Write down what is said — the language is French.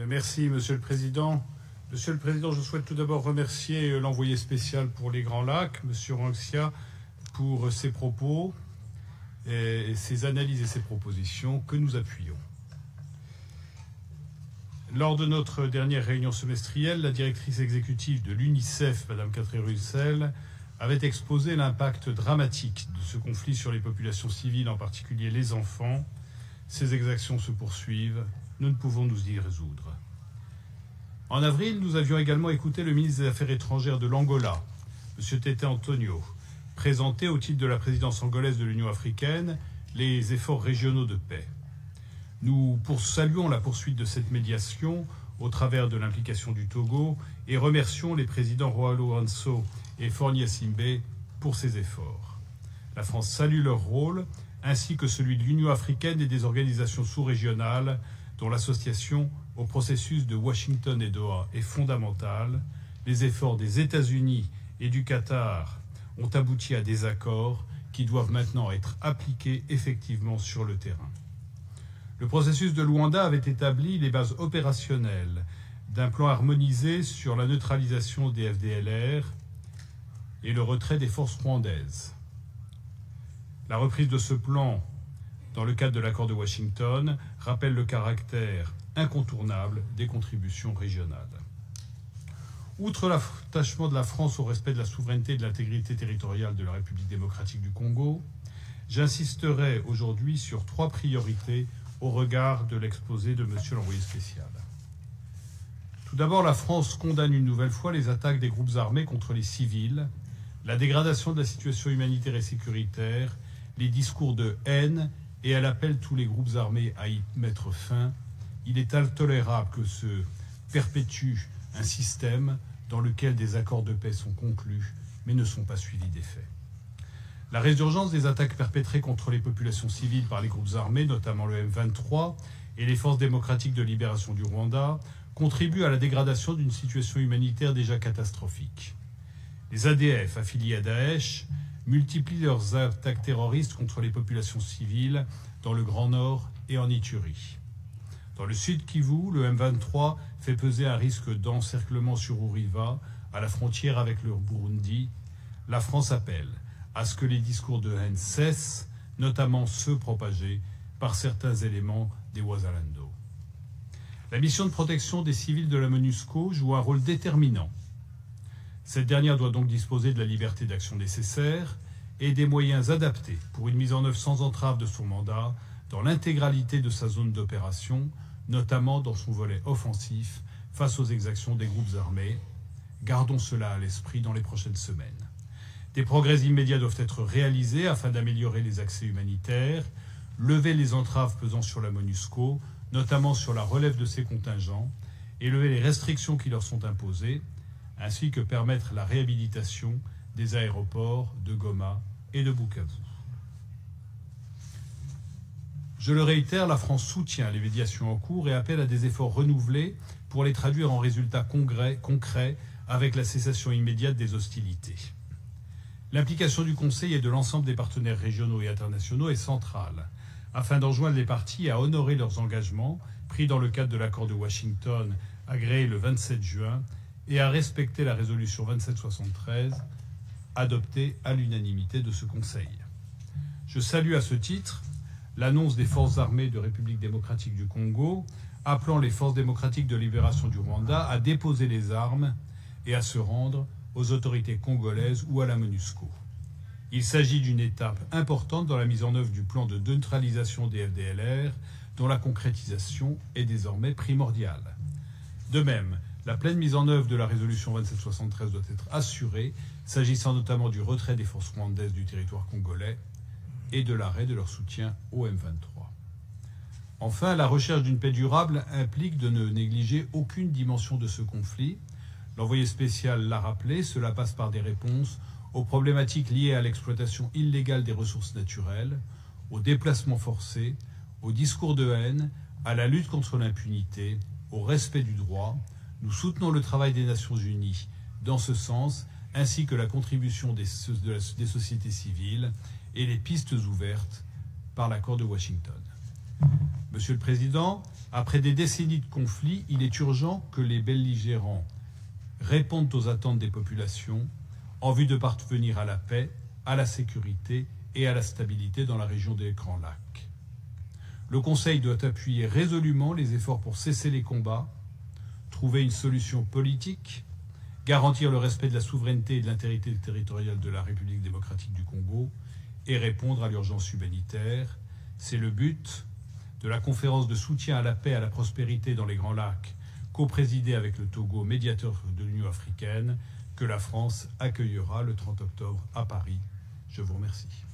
Merci, Monsieur le Président. Monsieur le Président, je souhaite tout d'abord remercier l'envoyé spécial pour les Grands Lacs, Monsieur Ranxia, pour ses propos, et ses analyses et ses propositions que nous appuyons. Lors de notre dernière réunion semestrielle, la directrice exécutive de l'UNICEF, Mme Catherine Russell, avait exposé l'impact dramatique de ce conflit sur les populations civiles, en particulier les enfants. Ces exactions se poursuivent. Nous ne pouvons nous y résoudre. En avril, nous avions également écouté le ministre des Affaires étrangères de l'Angola, M. Tete Antonio, présenter au titre de la présidence angolaise de l'Union africaine les efforts régionaux de paix. Nous saluons la poursuite de cette médiation au travers de l'implication du Togo et remercions les présidents João Lourenço et Faure Gnassingbé pour ces efforts. La France salue leur rôle, ainsi que celui de l'Union africaine et des organisations sous-régionales dont l'association au processus de Washington et Doha est fondamentale. Les efforts des États-Unis et du Qatar ont abouti à des accords qui doivent maintenant être appliqués effectivement sur le terrain. Le processus de Luanda avait établi les bases opérationnelles d'un plan harmonisé sur la neutralisation des FDLR et le retrait des forces rwandaises. La reprise de ce plan dans le cadre de l'accord de Washington rappelle le caractère incontournable des contributions régionales. Outre l'attachement de la France au respect de la souveraineté et de l'intégrité territoriale de la République démocratique du Congo, j'insisterai aujourd'hui sur 3 priorités au regard de l'exposé de M. l'envoyé spécial. Tout d'abord, la France condamne une nouvelle fois les attaques des groupes armés contre les civils, la dégradation de la situation humanitaire et sécuritaire, les discours de haine, et elle appelle tous les groupes armés à y mettre fin. Il est intolérable que se perpétue un système dans lequel des accords de paix sont conclus, mais ne sont pas suivis d'effet. La résurgence des attaques perpétrées contre les populations civiles par les groupes armés, notamment le M23 et les forces démocratiques de libération du Rwanda, contribue à la dégradation d'une situation humanitaire déjà catastrophique. Les ADF affiliés à Daesh multiplient leurs attaques terroristes contre les populations civiles dans le Grand Nord et en Ituri. Dans le sud Kivu, le M23 fait peser un risque d'encerclement sur Uriva, à la frontière avec le Burundi. La France appelle à ce que les discours de haine cessent, notamment ceux propagés par certains éléments des Wazalando. La mission de protection des civils de la MONUSCO joue un rôle déterminant. Cette dernière doit donc disposer de la liberté d'action nécessaire et des moyens adaptés pour une mise en œuvre sans entrave de son mandat dans l'intégralité de sa zone d'opération, notamment dans son volet offensif face aux exactions des groupes armés. Gardons cela à l'esprit dans les prochaines semaines. Des progrès immédiats doivent être réalisés afin d'améliorer les accès humanitaires, lever les entraves pesant sur la MONUSCO, notamment sur la relève de ses contingents, et lever les restrictions qui leur sont imposées, ainsi que permettre la réhabilitation des aéroports de Goma et de Bukavu. Je le réitère, la France soutient les médiations en cours et appelle à des efforts renouvelés pour les traduire en résultats concrets avec la cessation immédiate des hostilités. L'implication du Conseil et de l'ensemble des partenaires régionaux et internationaux est centrale, afin d'enjoindre les parties à honorer leurs engagements pris dans le cadre de l'accord de Washington agréé le 27 juin et à respecter la résolution 2773 adoptée à l'unanimité de ce Conseil. Je salue à ce titre l'annonce des forces armées de République démocratique du Congo appelant les forces démocratiques de libération du Rwanda à déposer les armes et à se rendre aux autorités congolaises ou à la MONUSCO. Il s'agit d'une étape importante dans la mise en œuvre du plan de neutralisation des FDLR, dont la concrétisation est désormais primordiale. De même, la pleine mise en œuvre de la résolution 2773 doit être assurée, s'agissant notamment du retrait des forces rwandaises du territoire congolais et de l'arrêt de leur soutien au M23. Enfin, la recherche d'une paix durable implique de ne négliger aucune dimension de ce conflit. L'envoyé spécial l'a rappelé, cela passe par des réponses aux problématiques liées à l'exploitation illégale des ressources naturelles, aux déplacements forcés, aux discours de haine, à la lutte contre l'impunité, au respect du droit. Nous soutenons le travail des Nations Unies dans ce sens, ainsi que la contribution des sociétés civiles et les pistes ouvertes par l'accord de Washington. Monsieur le Président, Après des décennies de conflits, il est urgent que les belligérants répondent aux attentes des populations en vue de parvenir à la paix, à la sécurité et à la stabilité dans la région des Grands Lacs. Le Conseil doit appuyer résolument les efforts pour cesser les combats, trouver une solution politique, garantir le respect de la souveraineté et de l'intégrité territoriale de la République démocratique du Congo et répondre à l'urgence humanitaire. C'est le but de la conférence de soutien à la paix et à la prospérité dans les Grands Lacs, co-présidée avec le Togo, médiateur de l'Union africaine, que la France accueillera le 30 octobre à Paris. Je vous remercie.